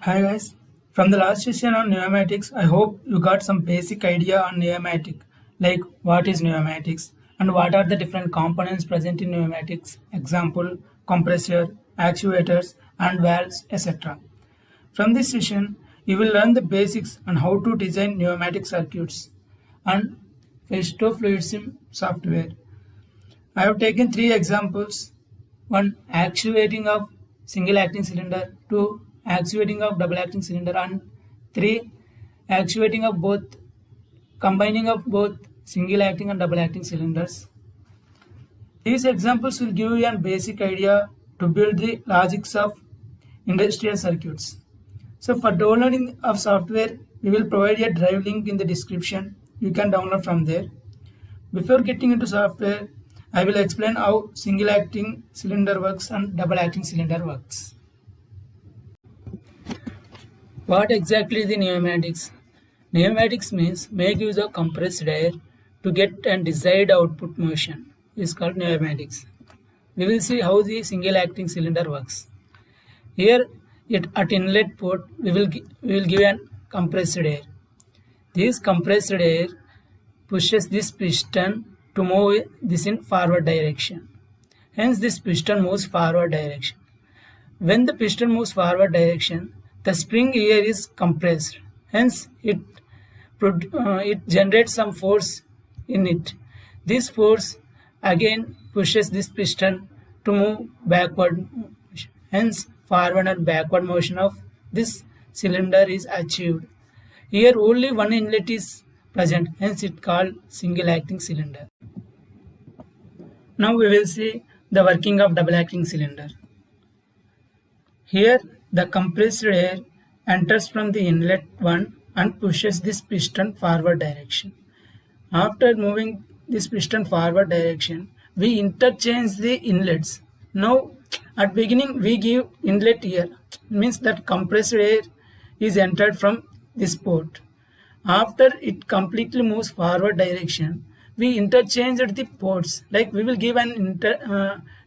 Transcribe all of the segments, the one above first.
Hi guys, from the last session on pneumatics, I hope you got some basic idea on pneumatic, like what is pneumatics and what are the different components present in pneumatics, example, compressor, actuators and valves, etc. From this session, you will learn the basics on how to design pneumatic circuits and Festo FluidSim software. I have taken three examples. One, actuating of single acting cylinder. Two, actuating of double acting cylinder. And three, actuating of both, combining of both single acting and double acting cylinders. These examples will give you a basic idea to build the logics of industrial circuits. So for downloading of software, we will provide a drive link in the description. You can download from there. Before getting into software, I will explain how single acting cylinder works and double acting cylinder works. What exactly is the pneumatics? Pneumatics means make use of compressed air to get a desired output motion. Is called pneumatics. We will see how the single acting cylinder works. Here at inlet port we will give an compressed air. This compressed air pushes this piston to move this in forward direction. Hence this piston moves forward direction. When the piston moves forward direction, the spring here is compressed. Hence it generates some force in it. This force again pushes this piston to move backward. Hence forward and backward motion of this cylinder is achieved. Here only one inlet is present, hence it called single acting cylinder. Now we will see the working of double acting cylinder. Here the compressed air enters from the inlet 1 and pushes this piston forward direction. After moving this piston forward direction, we interchange the inlets. Now at beginning we give inlet here, means that compressed air is entered from this port. After it completely moves forward direction, we interchange at the ports, like we will give an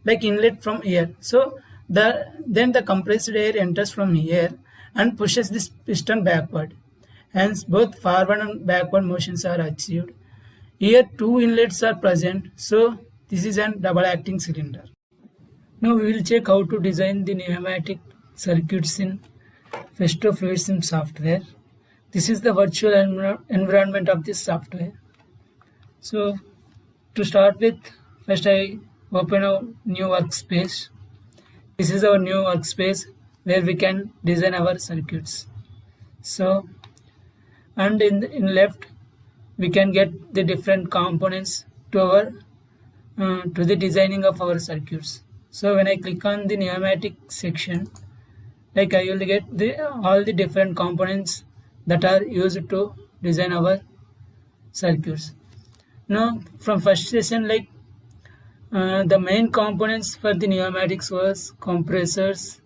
inlet from here. So then the compressed air enters from here and pushes this piston backward. Hence both forward and backward motions are achieved. Here two inlets are present, so this is an double acting cylinder. Now we will check how to design the pneumatic circuits in Festo FluidSim software. This is the virtual environment of this software. So to start with, first I open a new workspace. This is our new workspace where we can design our circuits. So, and in left we can get the different components to the designing of our circuits. So when I click on the pneumatic section, like I will get all the different components that are used to design our circuits. Now from first session, like the main components for the pneumatics was compressors,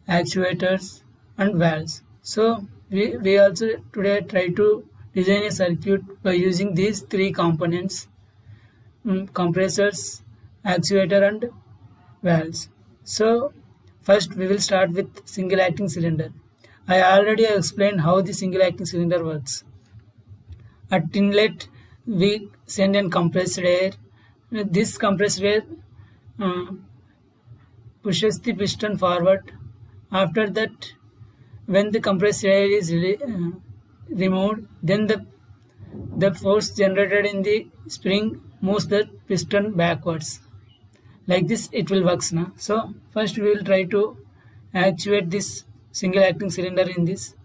actuators and valves. So we also today try to design a circuit by using these three components, compressors, actuator and valves. So first we will start with single acting cylinder. I already explained how the single acting cylinder works. At inlet we send in compressed air. This compressed air pushes the piston forward. After that, when the compressed air is removed, then the force generated in the spring moves the piston backwards. Like this it will work now. So first we will try to actuate this single acting cylinder in this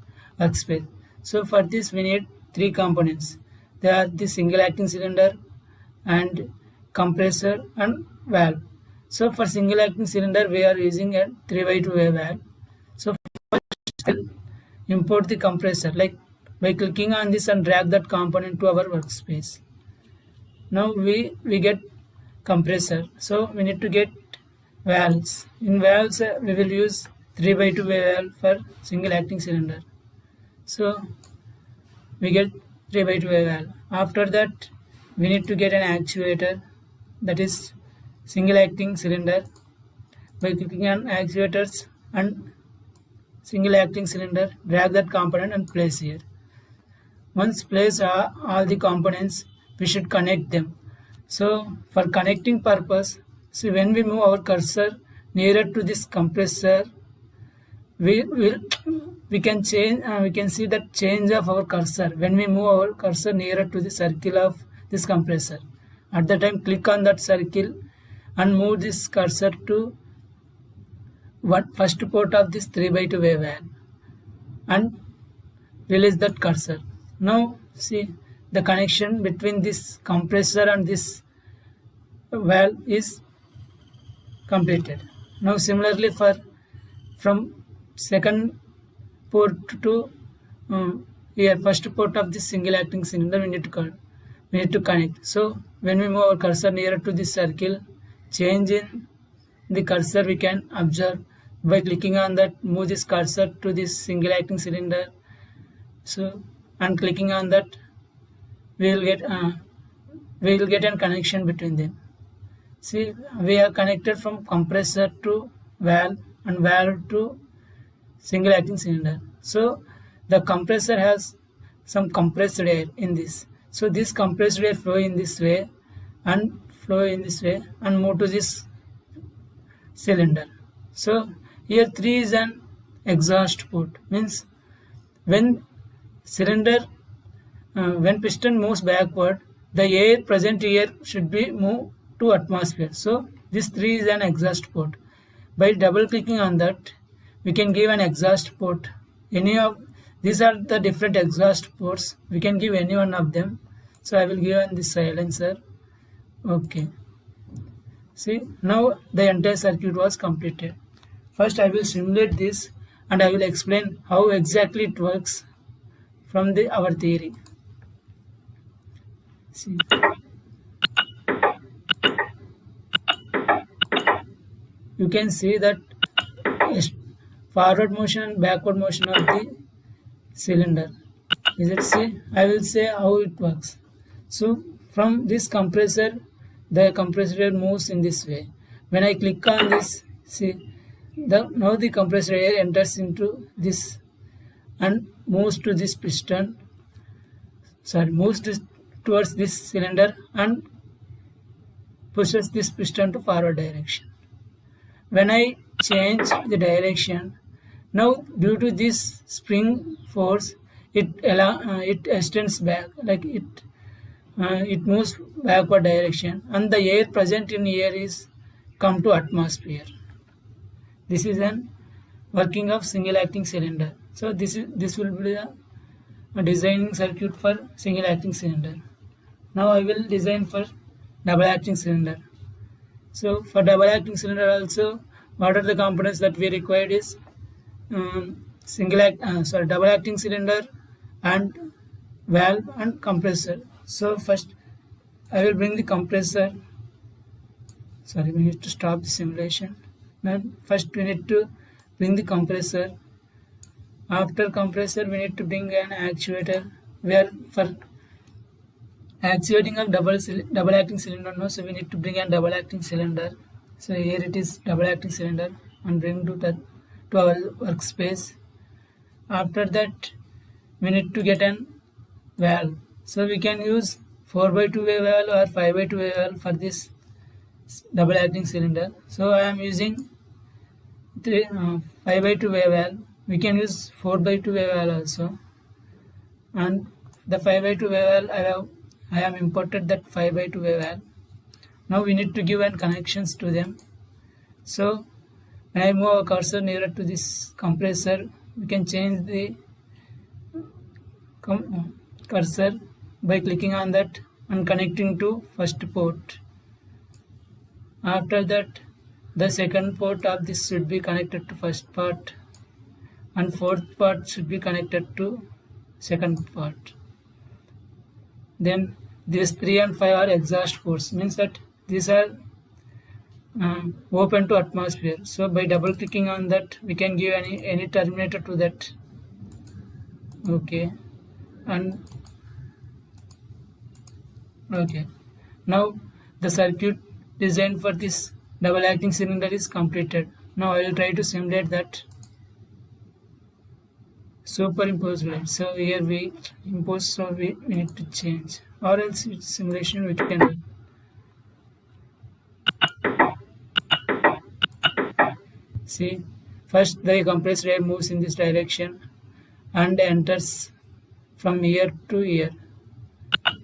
workspace. So for this we need three components. They are the single acting cylinder and compressor and valve. So for single acting cylinder we are using a 3x2 valve. So first we'll import the compressor, like by clicking on this and drag that component to our workspace. Now we get compressor. So we need to get valves. In valves we will use 3x2 valve for single acting cylinder. So we get 3x2 valve. After that we need to get an actuator, that is single acting cylinder. By clicking on actuators and single acting cylinder, drag that component and place here. Once placed all the components, we should connect them. So for connecting purpose, see when we move our cursor nearer to this compressor, we can change. We can see that change of our cursor when we move our cursor nearer to the circle of this compressor. At the time, click on that circle and move this cursor to first port of this 3x2 wave valve and release that cursor. Now see the connection between this compressor and this valve is completed. Now similarly from second port to here first port of this single acting cylinder we need to connect. So when we move our cursor nearer to this circle, change in the cursor we can observe by clicking on that. Move this cursor to this single acting cylinder. So and clicking on that, we will get a connection between them. See, we are connected from compressor to valve and valve to single acting cylinder. So the compressor has some compressed air in this. So this compressed air flow in this way and move to this cylinder. So here 3 is an exhaust port, means when piston moves backward, the air present here should be moved to atmosphere. So this 3 is an exhaust port. By double clicking on that, we can give an exhaust port. Any of these are the different exhaust ports. We can give any one of them. So I will give this silencer. Okay. See, now the entire circuit was completed. First I will simulate this and I will explain how exactly it works from our theory. See. You can see that forward motion and backward motion of the cylinder. Is it see? I will say how it works. So from this compressor, the compressor moves in this way. When I click on this, see, now the compressor air enters into this and moves to this piston. Towards this cylinder and pushes this piston to forward direction. When I change the direction, now due to this spring force, it extends back, like it moves backward direction, and the air present in here is come to atmosphere. This is an working of single acting cylinder. So this will be a designing circuit for single acting cylinder. Now I will design for double acting cylinder. So for double acting cylinder also, what are the components that we required is double acting cylinder and valve and compressor. So first I will bring the compressor. We need to stop the simulation. Now first we need to bring the compressor. After compressor we need to bring an actuator, where for actuating of double acting cylinder, no, so we need to bring a double acting cylinder. So here it is double acting cylinder and bring to our workspace. After that we need to get an valve. So we can use 4x2 wave valve or 5x2 wave valve for this double acting cylinder. So I am using 5x2 wave valve. We can use 4x2 wave valve also. And the 5x2 wave valve, I have imported that 5x2 wave valve. Now we need to give an connections to them. So when I move our cursor nearer to this compressor, we can change the cursor by clicking on that and connecting to first port. After that, the second port of this should be connected to first part, and fourth part should be connected to second part. Then these 3 and 5 are exhaust ports, means that these are open to atmosphere. So by double clicking on that, we can give any terminator to that. Okay, and okay, now the circuit designed for this double acting cylinder is completed. Now I will try to simulate that. superimposed light. So here we impose, so we need to change, or else it's simulation which can do. See, first the compressed air moves in this direction and enters from here to here.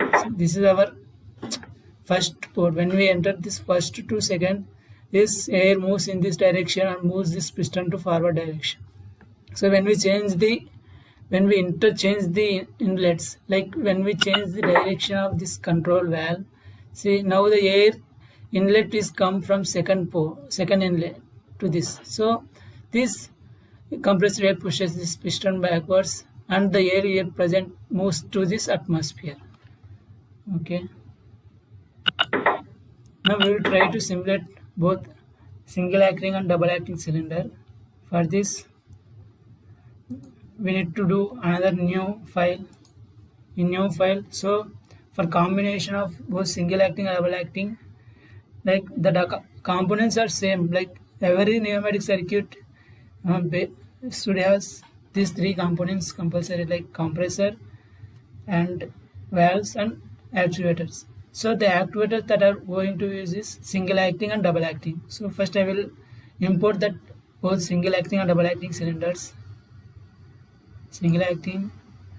So this is our first port. When we enter this first 2 seconds, this air moves in this direction and moves this piston to forward direction. So when we interchange the inlets, like when we change the direction of this control valve, see now the air inlet is come from second inlet to this. So this compressed air pushes this piston backwards and the air here present moves to this atmosphere. Okay. Now we will try to simulate both single acting and double acting cylinder. For this, we need to do another new file. So for combination of both single acting and double acting, like the components are same. Like every pneumatic circuit should have these 3 components compulsory, like compressor and valves and actuators. So the actuators that are going to use is single acting and double acting. So first I will import that both single acting and double acting cylinders. Single acting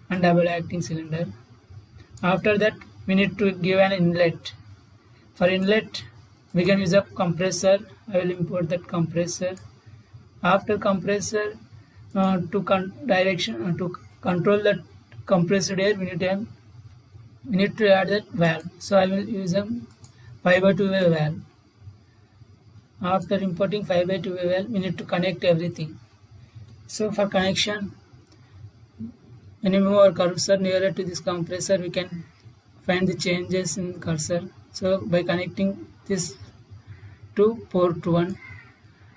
and double acting cylinder. After that we need to give an inlet. For inlet we can use a compressor. I will import that compressor. After compressor to control that compressed air we need to add that valve. So I will use a 5/2-way valve. After importing 5/2-way valve, we need to connect everything. So for connection, when we move our cursor nearer to this compressor, we can find the changes in cursor. So by connecting this to port 1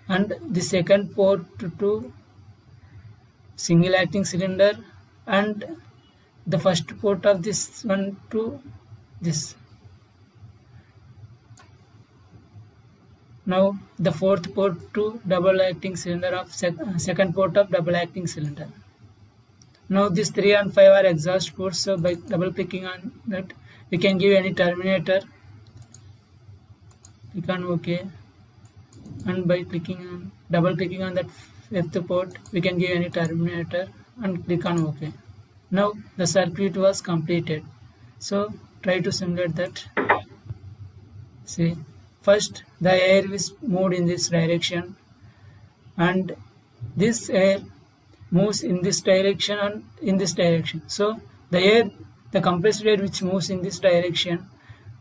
and the second port to single acting cylinder and the first port of this one to this. Now the fourth port to double acting cylinder of second port of double acting cylinder. Now these 3 and 5 are exhaust ports, so by double clicking on that we can give any terminator. Click on OK, and by double clicking on that 5th port we can give any terminator and click on OK. Now the circuit was completed. So try to simulate that. See, first the air is moved in this direction and this air moves in this direction and in this direction. So the compressed air which moves in this direction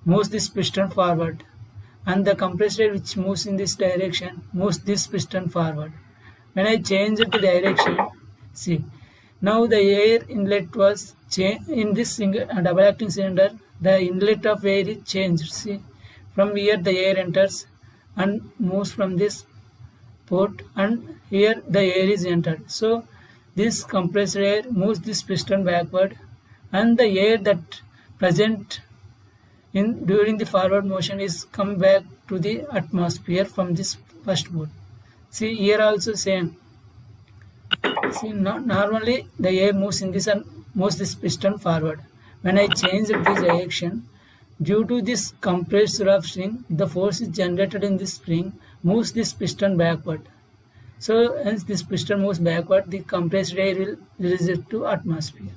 moves this piston forward, and the compressed air which moves in this direction moves this piston forward. When I change the direction, see, now the air inlet was changed in this double acting cylinder. The inlet of air is changed. See, from here the air enters and moves from this port, and here the air is entered. So this compressed air moves this piston backward, and the air that present during the forward motion is come back to the atmosphere from this first port. See, here also same. See, normally the air moves in this and moves this piston forward. When I change this direction, due to this compressor of spring, the force is generated in this spring moves this piston backward. So as this piston moves backward, the compressed air will release it to atmosphere.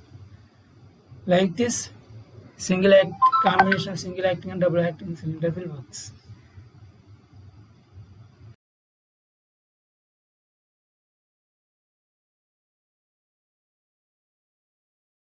Like this, combination of single acting and double acting cylinder will works.